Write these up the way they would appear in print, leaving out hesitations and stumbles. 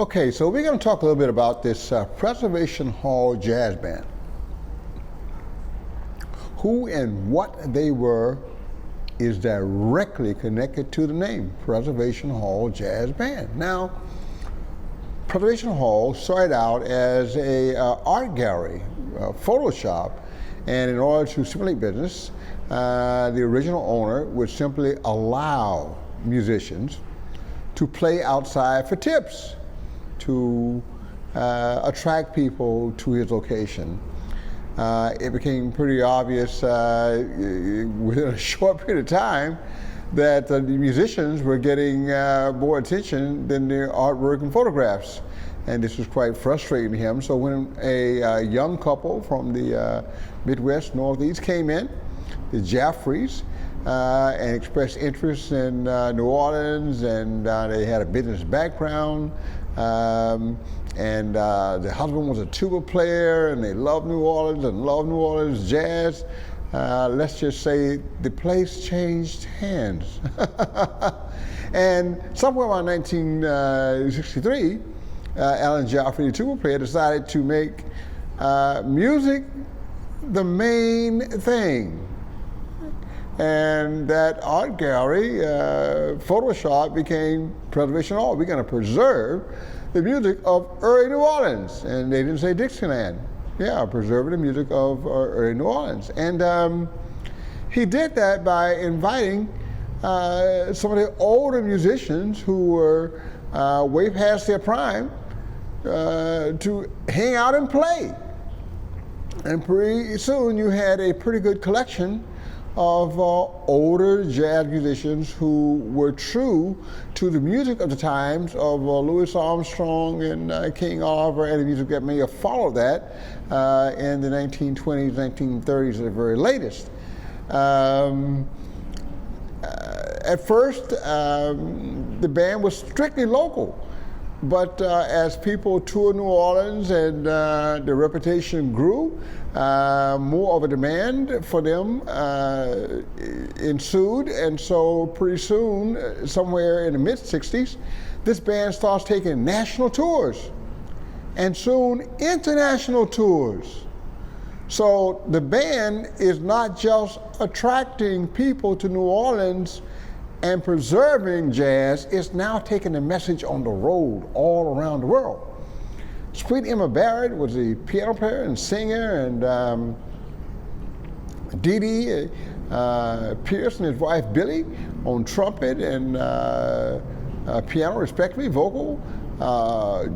Okay, so we're going to talk a little bit about this Preservation Hall Jazz Band. Who and what they were is directly connected to the name, Preservation Hall Jazz Band. Now, Preservation Hall started out as a art gallery, photo shop, and in order to stimulate business, the original owner would simply allow musicians to play outside for tips to attract people to his location. It became pretty obvious within a short period of time that the musicians were getting more attention than their artwork and photographs. And this was quite frustrating to him. So when a young couple from the Midwest, Northeast came in, the Jaffreys, and expressed interest in New Orleans, and they had a business background. And the husband was a tuba player, and they loved New Orleans and loved New Orleans jazz. Let's just say the place changed hands. And somewhere around 1963, Alan Jaffrey, the tuba player, decided to make music the main thing. And that art gallery, Photoshop, became Preservation Hall. We're going to preserve the music of early New Orleans. And they didn't say Dixieland. Yeah, preserving the music of early New Orleans. And he did that by inviting some of the older musicians who were way past their prime to hang out and play. And pretty soon you had a pretty good collection of older jazz musicians who were true to the music of the times of Louis Armstrong and King Oliver, and the music that may have followed that in the 1920s, 1930s at the very latest. At first, the band was strictly local. But as people toured New Orleans and the reputation grew, more of a demand for them ensued. And so pretty soon, somewhere in the mid-60s, this band starts taking national tours and soon international tours. So the band is not just attracting people to New Orleans and preserving jazz, is now taking the message on the road all around the world. Sweet Emma Barrett was a piano player and singer, and Dee Dee Pierce and his wife Billy on trumpet and piano respectively, vocal.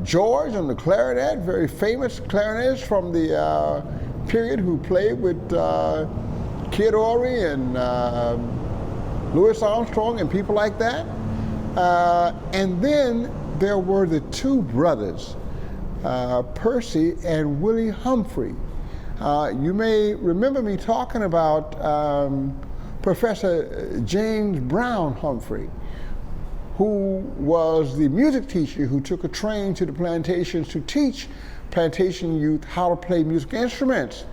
George on the clarinet, very famous clarinetist from the period who played with Kid Ory and Louis Armstrong and people like that. And then there were the two brothers, Percy and Willie Humphrey. You may remember me talking about Professor James Brown Humphrey, who was the music teacher who took a train to the plantations to teach plantation youth how to play music instruments.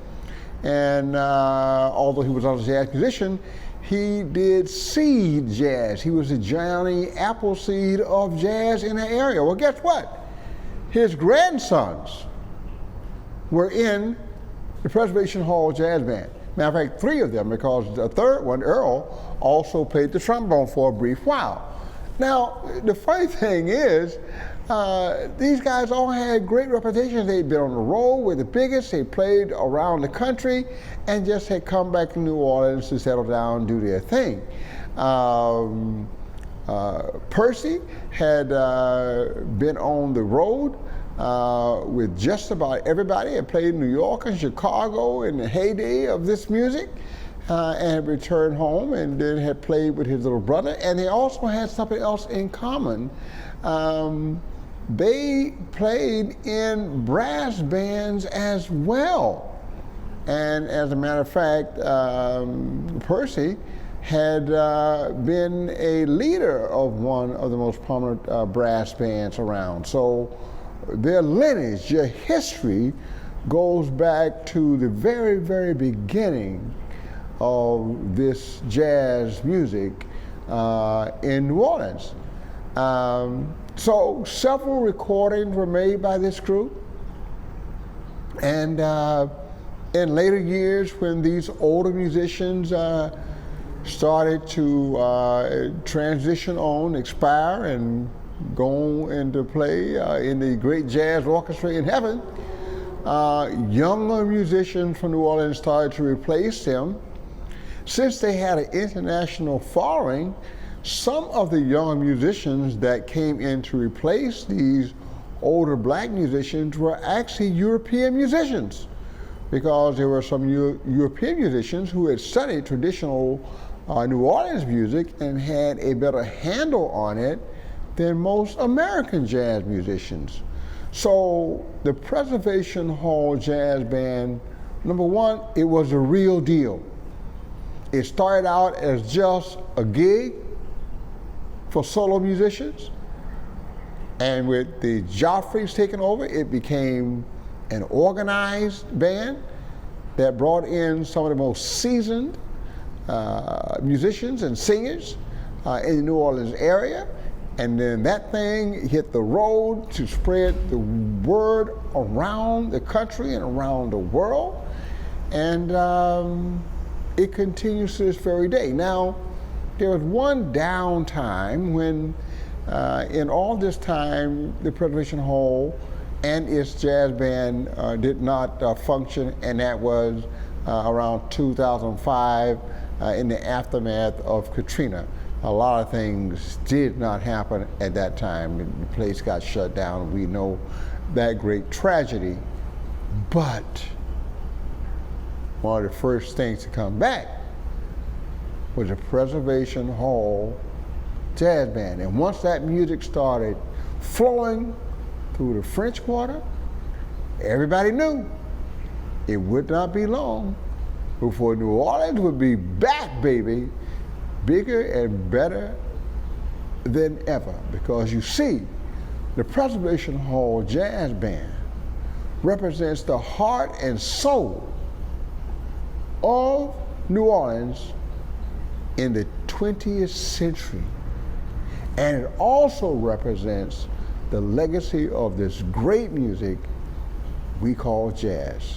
And although he was not a jazz musician, he did seed jazz. He was the Johnny Appleseed of jazz in the area. Well, guess what? His grandsons were in the Preservation Hall Jazz Band. Matter of fact, three of them, because the third one, Earl, also played the trombone for a brief while. Now, the funny thing is, these guys all had great reputations. They'd been on the road with the biggest. They played around the country and just had come back to New Orleans to settle down and do their thing. Percy had been on the road with just about everybody. Had played in New York and Chicago in the heyday of this music, and returned home, and then had played with his little brother. And they also had something else in common. They played in brass bands as well. And as a matter of fact, Percy had been a leader of one of the most prominent brass bands around. So their lineage, their history goes back to the very, very beginning of this jazz music in New Orleans. So several recordings were made by this group. And in later years, when these older musicians started to transition on, expire, and go into play in the great jazz orchestra in heaven, younger musicians from New Orleans started to replace them. Since they had an international following, some of the younger musicians that came in to replace these older black musicians were actually European musicians, because there were some European musicians who had studied traditional New Orleans music and had a better handle on it than most American jazz musicians. So the Preservation Hall Jazz Band, number one, it was a real deal. It started out as just a gig for solo musicians, and with the Joffreys taking over, it became an organized band that brought in some of the most seasoned musicians and singers in the New Orleans area. And then that thing hit the road to spread the word around the country and around the world. And it continues to this very day. Now, there was one downtime when in all this time, the Preservation Hall and its jazz band did not function, and that was around 2005 in the aftermath of Katrina. A lot of things did not happen at that time. The place got shut down. We know that great tragedy. But one of the first things to come back was the Preservation Hall Jazz Band. And once that music started flowing through the French Quarter, everybody knew it would not be long before New Orleans would be back, baby, bigger and better than ever. Because you see, the Preservation Hall Jazz Band represents the heart and soul of New Orleans in the 20th century. And it also represents the legacy of this great music we call jazz.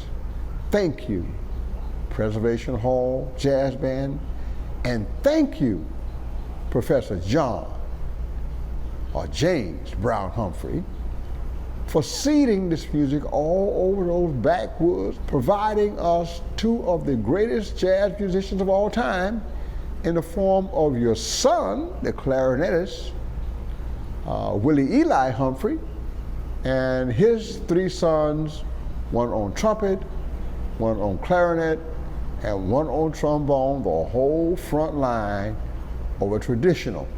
Thank you, Preservation Hall Jazz Band, and thank you, Professor John or James Brown Humphrey, for seeding this music all over those backwoods, providing us two of the greatest jazz musicians of all time in the form of your son, the clarinetist, Willie Eli Humphrey, and his three sons, one on trumpet, one on clarinet, and one on trombone, the whole front line of a traditional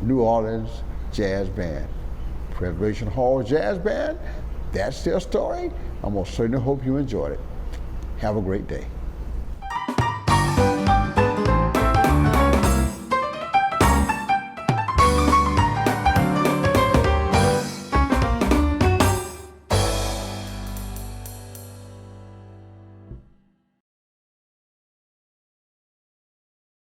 New Orleans jazz band. Preservation Hall Jazz Band, that's their story. I most certainly hope you enjoyed it. Have a great day.